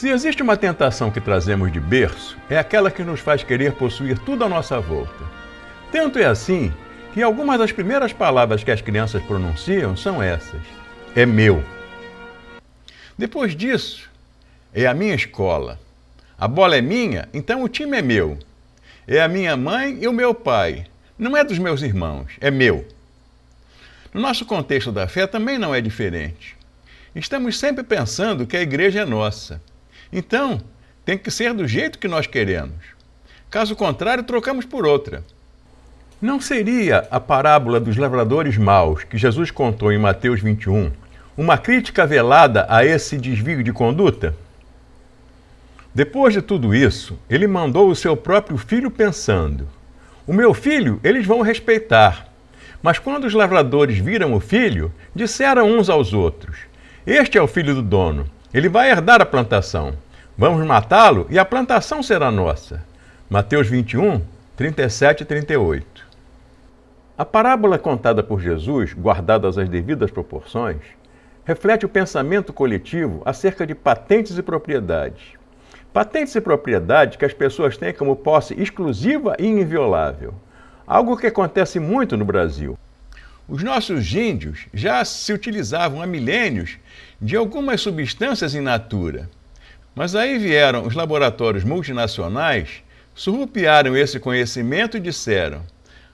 Se existe uma tentação que trazemos de berço, é aquela que nos faz querer possuir tudo à nossa volta. Tanto é assim que algumas das primeiras palavras que as crianças pronunciam são essas: é meu. Depois disso, é a minha escola. A bola é minha, então o time é meu. É a minha mãe e o meu pai. Não é dos meus irmãos, é meu. No nosso contexto da fé também não é diferente. Estamos sempre pensando que a igreja é nossa. Então, tem que ser do jeito que nós queremos. Caso contrário, trocamos por outra. Não seria a parábola dos lavradores maus que Jesus contou em Mateus 21 uma crítica velada a esse desvio de conduta? Depois de tudo isso, ele mandou o seu próprio filho pensando: o meu filho eles vão respeitar. Mas quando os lavradores viram o filho, disseram uns aos outros: este é o filho do dono, ele vai herdar a plantação. Vamos matá-lo e a plantação será nossa. Mateus 21, 37 e 38. A parábola contada por Jesus, guardadas as devidas proporções, reflete o pensamento coletivo acerca de patentes e propriedades. Patentes e propriedades que as pessoas têm como posse exclusiva e inviolável. Algo que acontece muito no Brasil. Os nossos índios já se utilizavam há milênios de algumas substâncias in natura. Mas aí vieram os laboratórios multinacionais, surrupiaram esse conhecimento e disseram: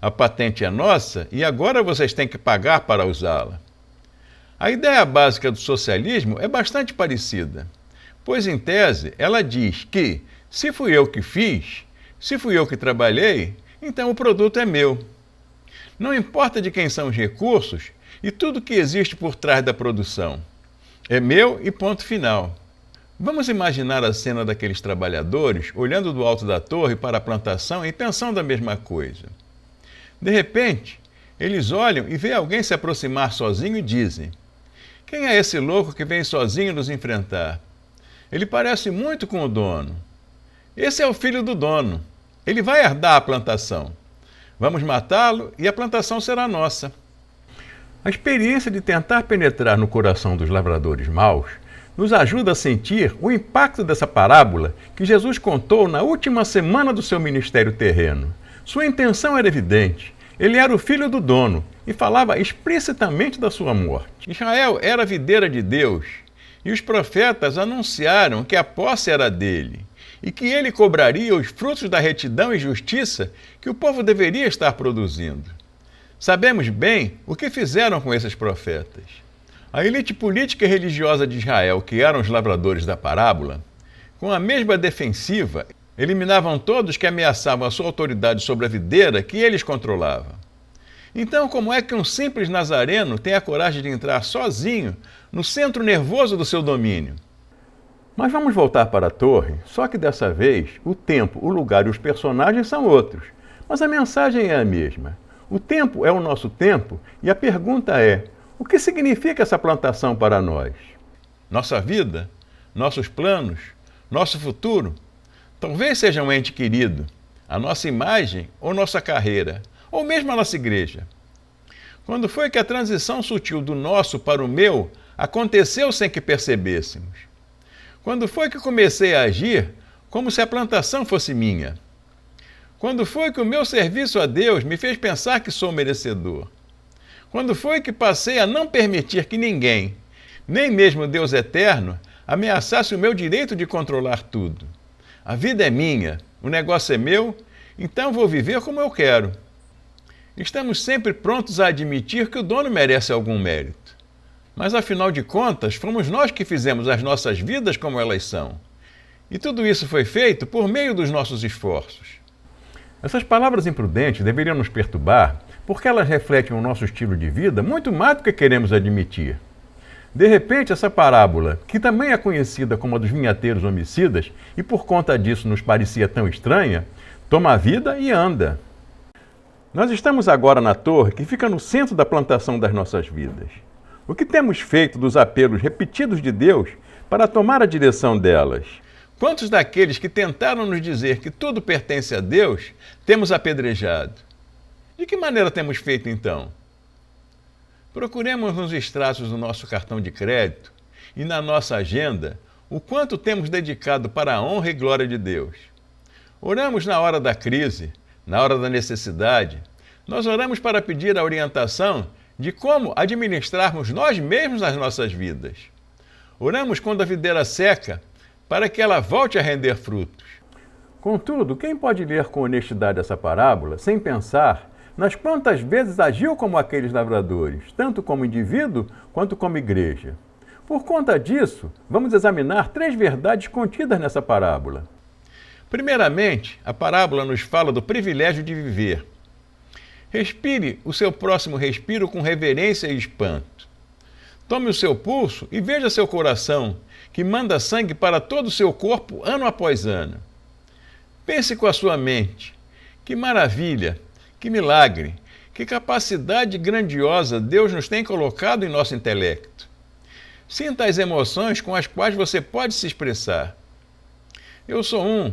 a patente é nossa e agora vocês têm que pagar para usá-la. A ideia básica do socialismo é bastante parecida, pois em tese ela diz que, se fui eu que fiz, se fui eu que trabalhei, então o produto é meu. Não importa de quem são os recursos e tudo que existe por trás da produção. É meu e ponto final. Vamos imaginar a cena daqueles trabalhadores olhando do alto da torre para a plantação e pensando a mesma coisa. De repente, eles olham e veem alguém se aproximar sozinho e dizem: quem é esse louco que vem sozinho nos enfrentar? Ele parece muito com o dono. Esse é o filho do dono. Ele vai herdar a plantação. Vamos matá-lo e a plantação será nossa. A experiência de tentar penetrar no coração dos lavradores maus nos ajuda a sentir o impacto dessa parábola que Jesus contou na última semana do seu ministério terreno. Sua intenção era evidente. Ele era o filho do dono e falava explicitamente da sua morte. Israel era a videira de Deus e os profetas anunciaram que a posse era dele e que ele cobraria os frutos da retidão e justiça que o povo deveria estar produzindo. Sabemos bem o que fizeram com esses profetas. A elite política e religiosa de Israel, que eram os lavradores da parábola, com a mesma defensiva, eliminavam todos que ameaçavam a sua autoridade sobre a videira que eles controlavam. Então, como é que um simples nazareno tem a coragem de entrar sozinho no centro nervoso do seu domínio? Mas vamos voltar para a torre, só que dessa vez o tempo, o lugar e os personagens são outros. Mas a mensagem é a mesma. O tempo é o nosso tempo e a pergunta é: o que significa essa plantação para nós? Nossa vida? Nossos planos? Nosso futuro? Talvez seja um ente querido, a nossa imagem ou nossa carreira, ou mesmo a nossa igreja. Quando foi que a transição sutil do nosso para o meu aconteceu sem que percebêssemos? Quando foi que comecei a agir como se a plantação fosse minha? Quando foi que o meu serviço a Deus me fez pensar que sou merecedor? Quando foi que passei a não permitir que ninguém, nem mesmo Deus eterno, ameaçasse o meu direito de controlar tudo? A vida é minha, o negócio é meu, então vou viver como eu quero. Estamos sempre prontos a admitir que o dono merece algum mérito. Mas, afinal de contas, fomos nós que fizemos as nossas vidas como elas são. E tudo isso foi feito por meio dos nossos esforços. Essas palavras imprudentes deveriam nos perturbar, porque elas refletem o nosso estilo de vida muito mais do que queremos admitir. De repente, essa parábola, que também é conhecida como a dos vinhateiros homicidas, e por conta disso nos parecia tão estranha, toma a vida e anda. Nós estamos agora na torre que fica no centro da plantação das nossas vidas. O que temos feito dos apelos repetidos de Deus para tomar a direção delas? Quantos daqueles que tentaram nos dizer que tudo pertence a Deus temos apedrejado? De que maneira temos feito então? Procuremos nos extratos do nosso cartão de crédito e na nossa agenda o quanto temos dedicado para a honra e glória de Deus. Oramos na hora da crise, na hora da necessidade. Nós oramos para pedir a orientação de como administrarmos nós mesmos as nossas vidas. Oramos quando a videira seca, para que ela volte a render frutos. Contudo, quem pode ler com honestidade essa parábola, sem pensar nas quantas vezes agiu como aqueles lavradores, tanto como indivíduo quanto como igreja? Por conta disso, vamos examinar 3 verdades contidas nessa parábola. Primeiramente, a parábola nos fala do privilégio de viver. Respire o seu próximo respiro com reverência e espanto. Tome o seu pulso e veja seu coração, que manda sangue para todo o seu corpo ano após ano. Pense com a sua mente. Que maravilha, que milagre, que capacidade grandiosa Deus nos tem colocado em nosso intelecto. Sinta as emoções com as quais você pode se expressar. Eu sou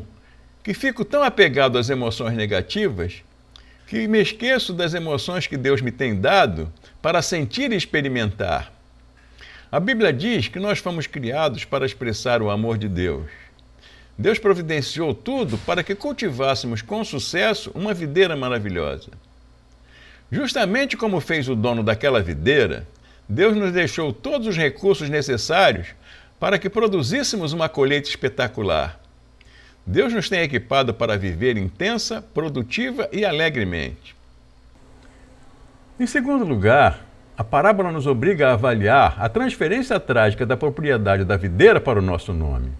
que fico tão apegado às emoções negativas que me esqueço das emoções que Deus me tem dado para sentir e experimentar. A Bíblia diz que nós fomos criados para expressar o amor de Deus. Deus providenciou tudo para que cultivássemos com sucesso uma videira maravilhosa. Justamente como fez o dono daquela videira, Deus nos deixou todos os recursos necessários para que produzíssemos uma colheita espetacular. Deus nos tem equipado para viver intensa, produtiva e alegremente. Em segundo lugar, a parábola nos obriga a avaliar a transferência trágica da propriedade da videira para o nosso nome.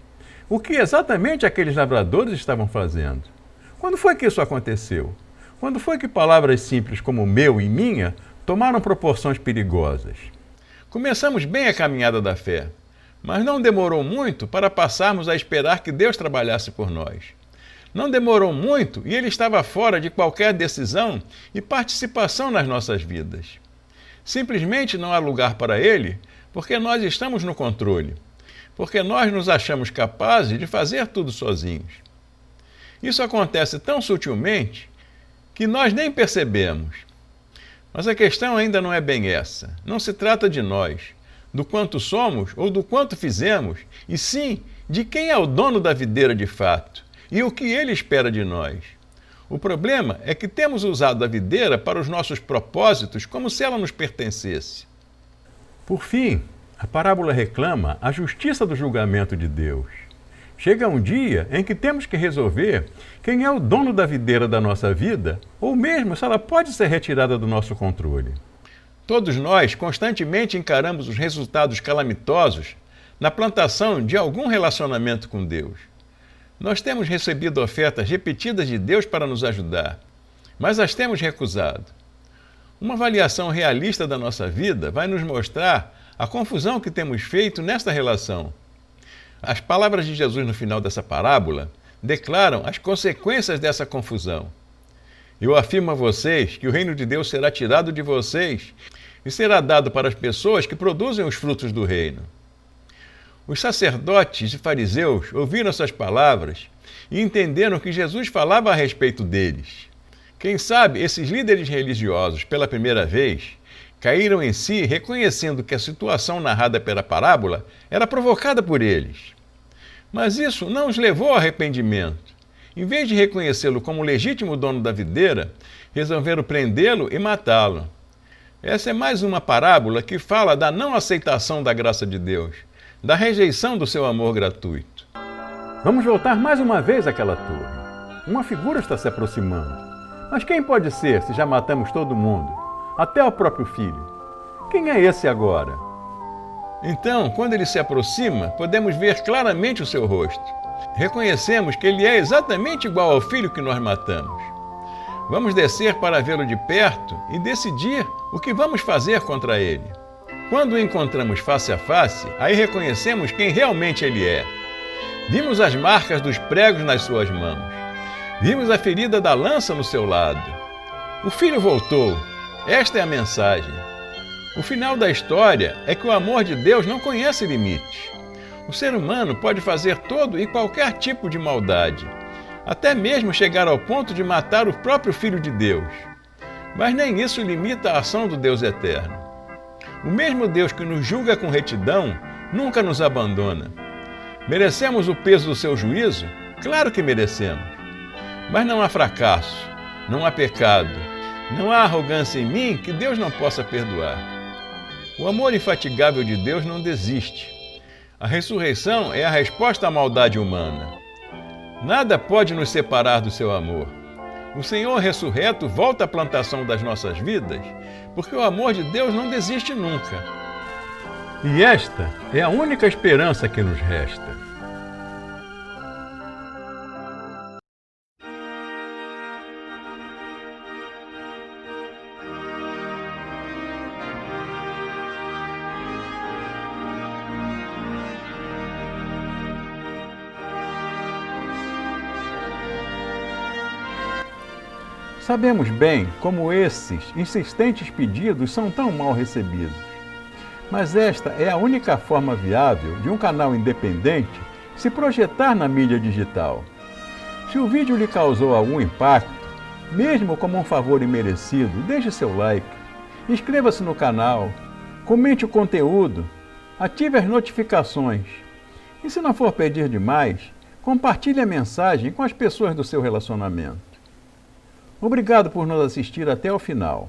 O que exatamente aqueles lavradores estavam fazendo? Quando foi que isso aconteceu? Quando foi que palavras simples como meu e minha tomaram proporções perigosas? Começamos bem a caminhada da fé, mas não demorou muito para passarmos a esperar que Deus trabalhasse por nós. Não demorou muito e Ele estava fora de qualquer decisão e participação nas nossas vidas. Simplesmente não há lugar para Ele porque nós estamos no controle, porque nós nos achamos capazes de fazer tudo sozinhos. Isso acontece tão sutilmente que nós nem percebemos. Mas a questão ainda não é bem essa. Não se trata de nós, do quanto somos ou do quanto fizemos, e sim de quem é o dono da videira de fato e o que Ele espera de nós. O problema é que temos usado a videira para os nossos propósitos como se ela nos pertencesse. Por fim, a parábola reclama a justiça do julgamento de Deus. Chega um dia em que temos que resolver quem é o dono da videira da nossa vida, ou mesmo se ela pode ser retirada do nosso controle. Todos nós constantemente encaramos os resultados calamitosos na plantação de algum relacionamento com Deus. Nós temos recebido ofertas repetidas de Deus para nos ajudar, mas as temos recusado. Uma avaliação realista da nossa vida vai nos mostrar a confusão que temos feito nesta relação. As palavras de Jesus no final dessa parábola declaram as consequências dessa confusão. Eu afirmo a vocês que o reino de Deus será tirado de vocês e será dado para as pessoas que produzem os frutos do reino. Os sacerdotes e fariseus ouviram essas palavras e entenderam que Jesus falava a respeito deles. Quem sabe esses líderes religiosos, pela primeira vez, caíram em si reconhecendo que a situação narrada pela parábola era provocada por eles. Mas isso não os levou ao arrependimento. Em vez de reconhecê-lo como legítimo dono da videira, resolveram prendê-lo e matá-lo. Essa é mais uma parábola que fala da não aceitação da graça de Deus, da rejeição do seu amor gratuito. Vamos voltar mais uma vez àquela torre. Uma figura está se aproximando. Mas quem pode ser se já matamos todo mundo? Até o próprio filho. Quem é esse agora? Então, quando ele se aproxima, podemos ver claramente o seu rosto. Reconhecemos que ele é exatamente igual ao filho que nós matamos. Vamos descer para vê-lo de perto e decidir o que vamos fazer contra ele. Quando o encontramos face a face, aí reconhecemos quem realmente ele é. Vimos as marcas dos pregos nas suas mãos. Vimos a ferida da lança no seu lado. O filho voltou. Esta é a mensagem. O final da história é que o amor de Deus não conhece limites. O ser humano pode fazer todo e qualquer tipo de maldade, até mesmo chegar ao ponto de matar o próprio Filho de Deus. Mas nem isso limita a ação do Deus eterno. O mesmo Deus que nos julga com retidão nunca nos abandona. Merecemos o peso do seu juízo? Claro que merecemos. Mas não há fracasso, não há pecado, não há arrogância em mim que Deus não possa perdoar. O amor infatigável de Deus não desiste. A ressurreição é a resposta à maldade humana. Nada pode nos separar do seu amor. O Senhor ressurreto volta à plantação das nossas vidas, porque o amor de Deus não desiste nunca. E esta é a única esperança que nos resta. Sabemos bem como esses insistentes pedidos são tão mal recebidos. Mas esta é a única forma viável de um canal independente se projetar na mídia digital. Se o vídeo lhe causou algum impacto, mesmo como um favor imerecido, deixe seu like, inscreva-se no canal, comente o conteúdo, ative as notificações. E se não for pedir demais, compartilhe a mensagem com as pessoas do seu relacionamento. Obrigado por nos assistir até o final.